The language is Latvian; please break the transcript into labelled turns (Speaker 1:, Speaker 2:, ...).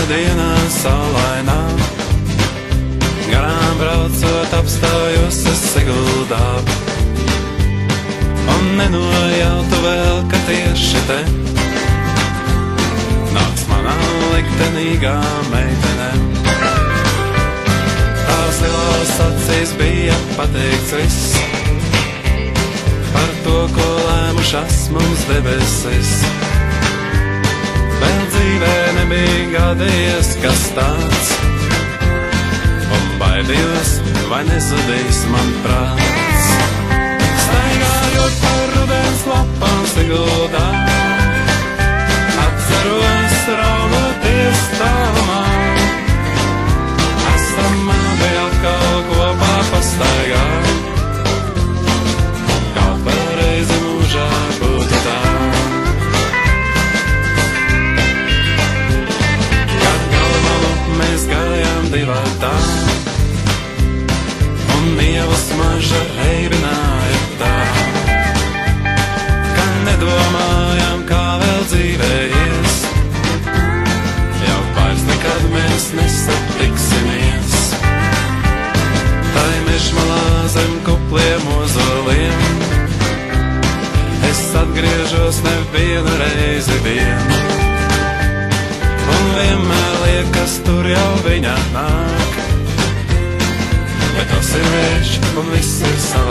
Speaker 1: dienā saulainā. Garām braucot apstājos es Siguldā. Un nenojautu vēl, ka tieši te nāks manā liktenīgā meitene. Tās lielās acīs bija pateikts viss par to, ko lēmušas mums debesis. Vēl dzīvē nebija gadījies kas tāds, un baidījos, vai nezudīs man prāts. Staigājot par rudens lapām Siguldā, atceros raugoties tālumā. Esam abi atkal kopā pastaigāt, kaut vēl reizi mūžā būtu tā. Kad galvalu mēs gājām divatā, un ievas maža reibināja tā, ka nedomājām, kā vēl dzīvē ies, jau vairs nekad mēs nesatiksimies. Tai mežmalā zem kupliem ozoliem es atgriežos nevienu reizi vien, un vienmēr liekas, tur jau viņa nāk. Bet tas ir vējš, un viss ir sāp.